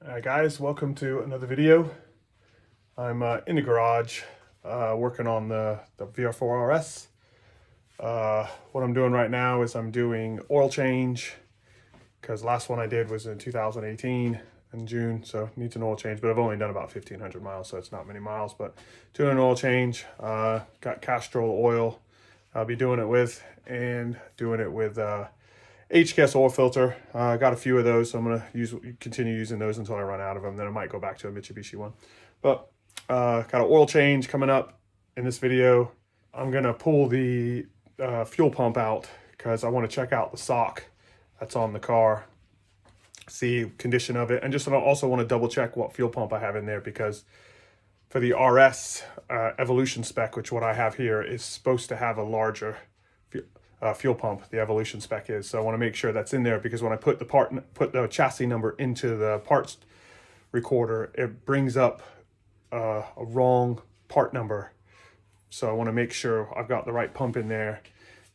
Alright guys, welcome to another video. I'm in the garage working on the VR4 RS. What I'm doing right now is I'm doing oil change because last one I did was in 2018 in June, so needs an oil change, but I've only done about 1,500 miles, so it's not many miles, but doing an oil change. Got Castrol oil I'll be doing it with, and doing it with HKS oil filter. I got a few of those, so I'm gonna continue using those until I run out of them. Then I might go back to a Mitsubishi one. But got an oil change coming up in this video. I'm gonna pull the fuel pump out because I want to check out the sock that's on the car, see condition of it, and just also want to double check what fuel pump I have in there, because for the RS Evolution spec, which what I have here, is supposed to have a larger fuel pump. The Evolution spec is, so I want to make sure that's in there, because when I put the chassis number into the parts recorder, it brings up a wrong part number. So I want to make sure I've got the right pump in there,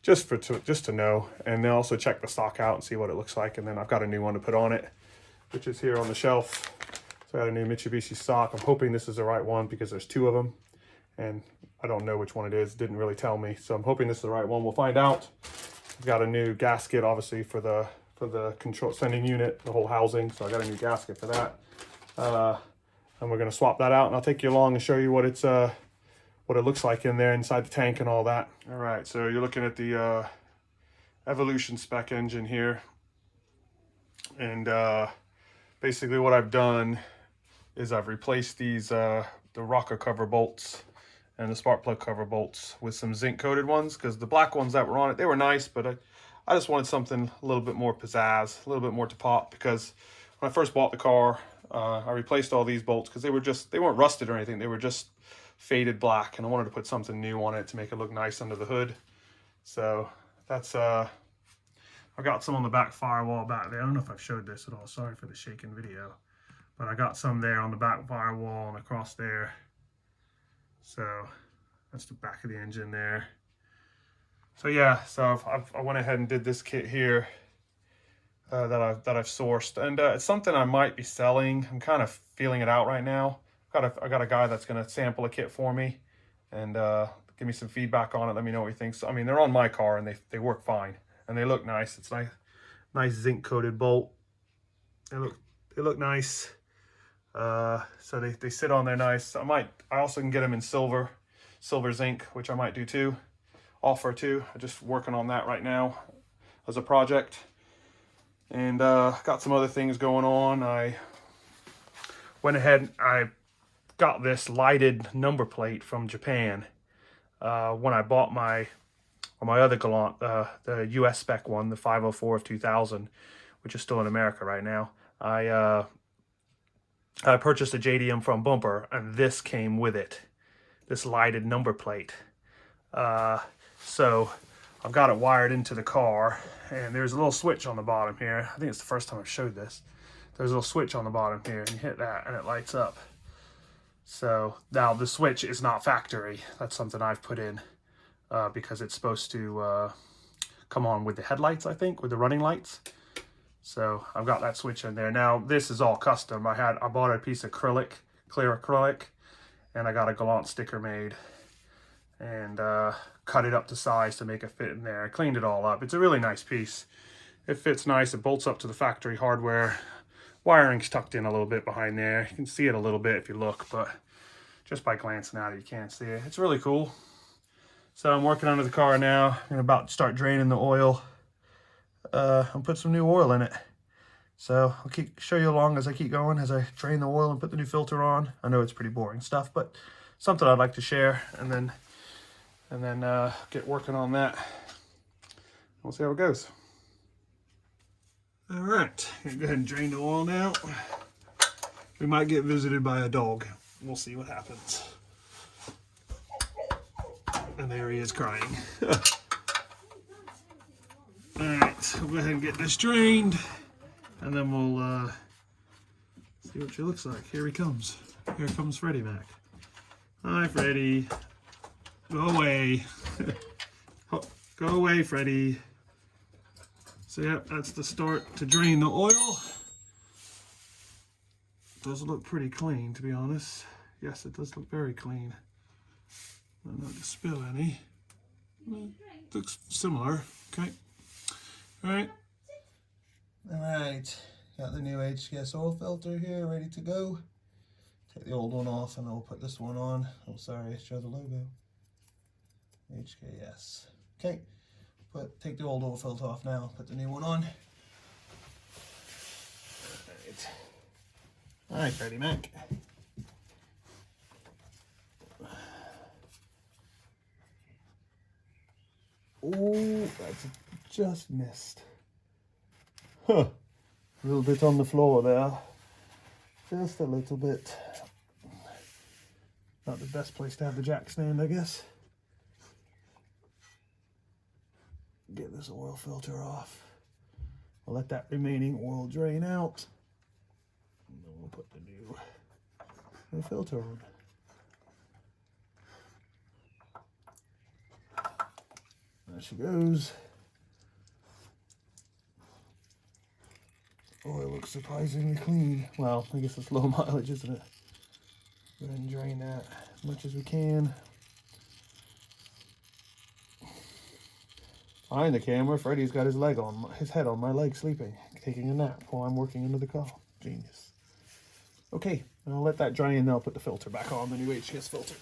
just to know, and then also check the stock out and see what it looks like. And then I've got a new one to put on it, which is here on the shelf. So I got a new Mitsubishi stock. I'm hoping this is the right one because there's two of them, and I don't know which one it is. It didn't really tell me, so I'm hoping this is the right one. We'll find out. I've got a new gasket, obviously, for the control sending unit, the whole housing. So I got a new gasket for that, and we're gonna swap that out. And I'll take you along and show you what it looks like in there inside the tank and all that. All right, so you're looking at the Evolution spec engine here, and basically what I've done is I've replaced these the rocker cover bolts and the spark plug cover bolts with some zinc coated ones, because the black ones that were on it, they were nice, but I just wanted something a little bit more pizzazz, a little bit more to pop, because when I first bought the car, I replaced all these bolts because they weren't rusted or anything, they were just faded black, and I wanted to put something new on it to make it look nice under the hood. So that's I've got some on the back firewall back there. I don't know if I've showed this at all, sorry for the shaking video, but I got some there on the back firewall and across there. So that's the back of the engine there. So yeah, so I went ahead and did this kit here that I've sourced, and it's something I might be selling. I'm kind of feeling it out right now. I got a guy that's gonna sample a kit for me and give me some feedback on it. Let me know what he thinks. I mean, they're on my car and they work fine and they look nice. It's nice zinc coated bolt. They look nice. So they sit on there nice. I also can get them in silver zinc, which I might do too, offer too. I'm just working on that right now as a project, and got some other things going on. I went ahead, I got this lighted number plate from Japan when I bought my other Galant, the US spec one, the 504 of 2000, which is still in America right now. I purchased a JDM from Bumper, and this came with it, this lighted number plate. So I've got it wired into the car, and there's a little switch on the bottom here. I think it's the first time I've showed this. There's a little switch on the bottom here, and you hit that and it lights up. So now the switch is not factory. That's something I've put in because it's supposed to come on with the headlights, I think, with the running lights. So I've got that switch in there. Now this is all custom. I bought a piece of clear acrylic, and I got a Galant sticker made and cut it up to size to make it fit in there. I cleaned it all up. It's a really nice piece. It fits nice. It bolts up to the factory hardware. Wiring's tucked in a little bit behind there. You can see it a little bit if you look, but just by glancing at it, you can't see it. It's really cool. So I'm working under the car now. I'm about to start draining the oil. I'll put some new oil in it. So I'll show you along as I keep going, as I drain the oil and put the new filter on. I know it's pretty boring stuff, but something I'd like to share, and then get working on that. We'll see how it goes. All right, go ahead and drain the oil now. We might get visited by a dog. We'll see what happens. And there he is crying. All right, so we'll go ahead and get this drained, and then we'll see what she looks like. Here he comes. Here comes Freddy Mac. Hi, Freddy. Go away. Go away, Freddy. So, yep, that's the start to drain the oil. does look pretty clean, to be honest. Yes, it does look very clean. Not to spill any. Looks similar. Okay. All right. All right. Got the new HKS oil filter here, ready to go. Take the old one off, and I'll put this one on. Oh, sorry, show the logo. HKS. Okay. Take the old oil filter off now. Put the new one on. All right, Freddie Mac. Oh, that's just missed. Huh. A little bit on the floor there. Just a little bit. Not the best place to have the jack stand, I guess. Get this oil filter off. I'll let that remaining oil drain out. And then we'll put the new filter on. There she goes. Oh, it looks surprisingly clean. Well, I guess it's low mileage, isn't it? Go ahead and drain that as much as we can. Behind the camera, Freddie's got his head on my leg, sleeping, taking a nap while I'm working under the car. Genius. Okay, I'll let that dry and then I'll put the filter back on, the new HKS filter.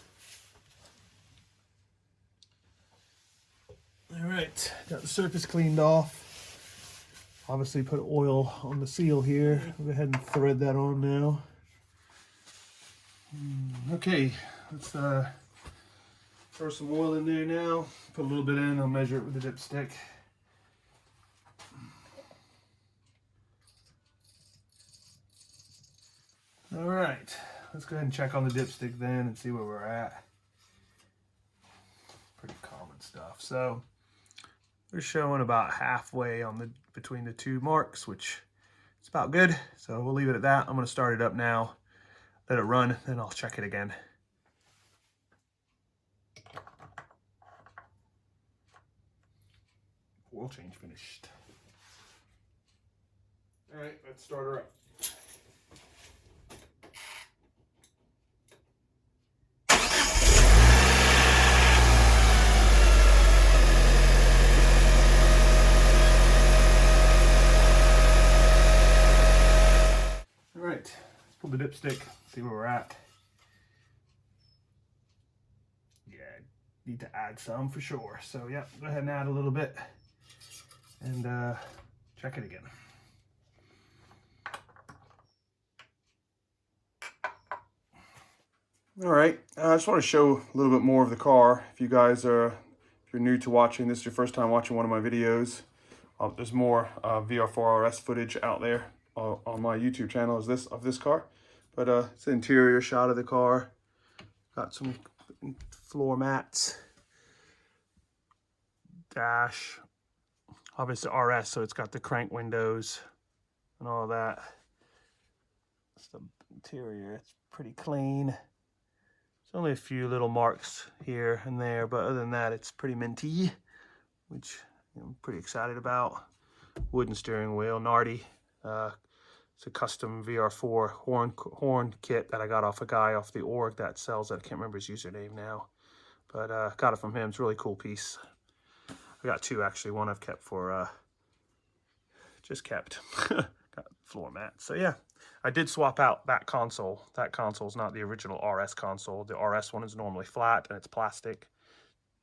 All right, got the surface cleaned off. Obviously put oil on the seal here. I'll go ahead and thread that on now. Okay, let's throw some oil in there now. Put a little bit in, I'll measure it with the dipstick. All right, let's go ahead and check on the dipstick then and see where we're at. Pretty common stuff. So we're showing about halfway on between the two marks, which is about good. So we'll leave it at that. I'm going to start it up now, let it run, then I'll check it again. Oil change finished. All right, let's start her up. All right, let's pull the dipstick, see where we're at. Yeah, need to add some for sure. So yeah, go ahead and add a little bit. And check it again. All right, I just want to show a little bit more of the car. If you guys if you're new to watching, this is your first time watching one of my videos, there's more VR4 RS footage out there on my YouTube channel of this car. But it's the interior shot of the car. Got some floor mats, dash. Obviously RS, so it's got the crank windows and all that. It's the interior, it's pretty clean. There's only a few little marks here and there, but other than that, it's pretty minty, which I'm pretty excited about. Wooden steering wheel, Nardi. It's a custom VR4 horn kit that I got off a guy off the org that sells it. I can't remember his username now, but got it from him. It's a really cool piece. I got two actually. One I've kept for just kept. Got floor mat. So yeah, I did swap out that console. That console is not the original RS console. The RS one is normally flat and it's plastic,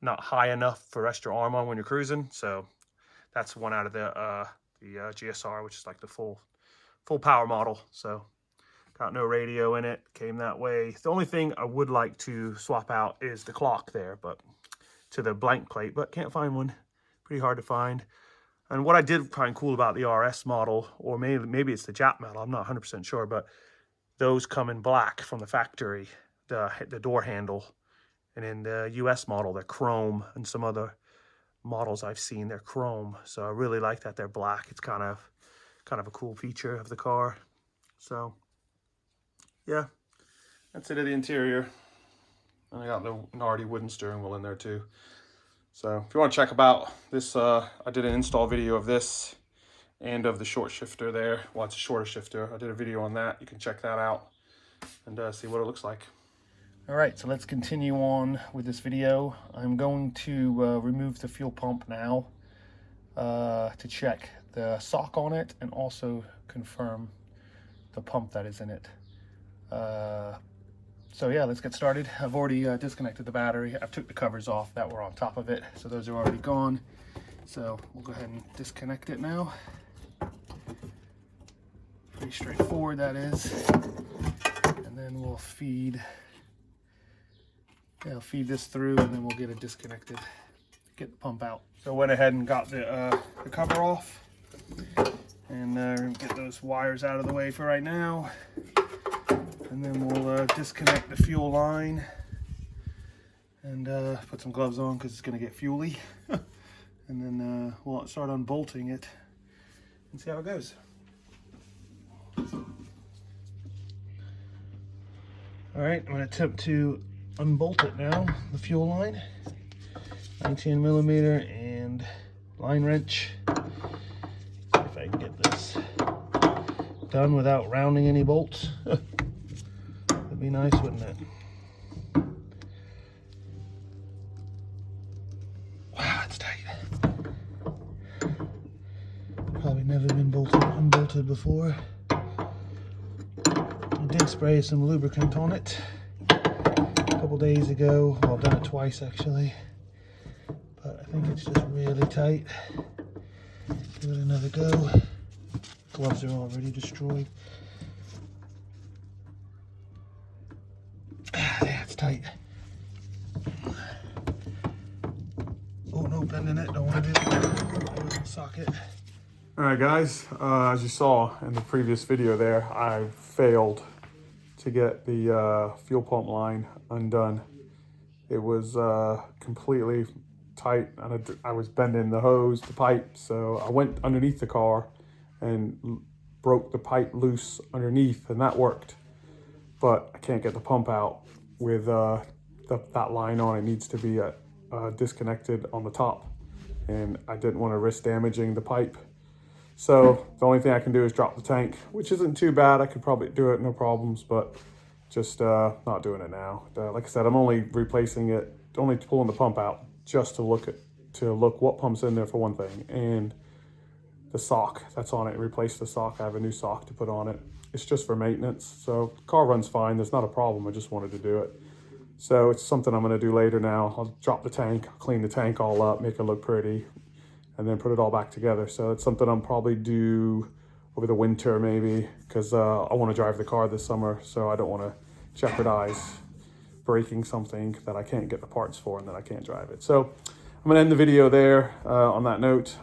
not high enough for rest your arm on when you're cruising. So that's one out of the GSR, which is like the full power model. So got no radio in it. Came that way. The only thing I would like to swap out is the clock there, but to the blank plate, but can't find one. Pretty hard to find. And what I did find cool about the RS model, or maybe it's the Jap model, I'm not 100% sure, but those come in black from the factory, the door handle. And in the US model, they're chrome, and some other models I've seen, they're chrome. So I really like that they're black. It's kind of a cool feature of the car. So yeah, that's it of the interior. And I got the Nardi wooden steering wheel in there too. So if you want to check about this, I did an install video of this and of the short shifter there. Well, it's a shorter shifter. I did a video on that. You can check that out and see what it looks like. All right, so let's continue on with this video. I'm going to remove the fuel pump now to check the sock on it and also confirm the pump that is in it. So yeah, let's get started. I've already disconnected the battery. I've took the covers off that were on top of it, so those are already gone. So we'll go ahead and disconnect it now. Pretty straightforward, that is. And then we'll feed this through, and then we'll get it disconnected, get the pump out. So I went ahead and got the cover off, and get those wires out of the way for right now. And then we'll disconnect the fuel line and put some gloves on because it's going to get fuely. And then we'll start unbolting it and see how it goes. All right, I'm going to attempt to unbolt it now, the fuel line. 19mm and line wrench. See if I can get this done without rounding any bolts. That'd be nice, wouldn't it? Wow, it's tight. Probably never been unbolted before. I did spray some lubricant on it a couple days ago. Well, I've done it twice actually, but I think it's just really tight. Give it another go. Gloves are already destroyed. Yeah, it's tight. Oh no, bending it. Don't want to do it. Socket. All right, guys. As you saw in the previous video, there I failed to get the fuel pump line undone. It was completely tight, and I was bending the hose, the pipe. So I went underneath the car and broke the pipe loose underneath, and that worked. But I can't get the pump out with that line on. It needs to be disconnected on the top, and I didn't want to risk damaging the pipe. So the only thing I can do is drop the tank, which isn't too bad. I could probably do it, no problems, but just not doing it now. Like I said, I'm only replacing it, only pulling the pump out just to look what pump's in there for one thing, and the sock that's on it. Replace the sock. I have a new sock to put on it. It's just for maintenance. So the car runs fine. There's not a problem. I just wanted to do it. So it's something I'm going to do later now. I'll drop the tank, I'll clean the tank all up, make it look pretty, and then put it all back together. So it's something I'll probably do over the winter maybe, because I want to drive the car this summer, so I don't want to jeopardize breaking something that I can't get the parts for and that I can't drive it. So I'm going to end the video there on that note.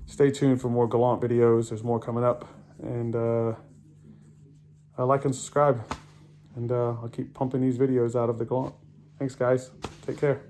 Stay tuned for more Galant videos. There's more coming up. And like and subscribe. And I'll keep pumping these videos out of the Galant. Thanks, guys. Take care.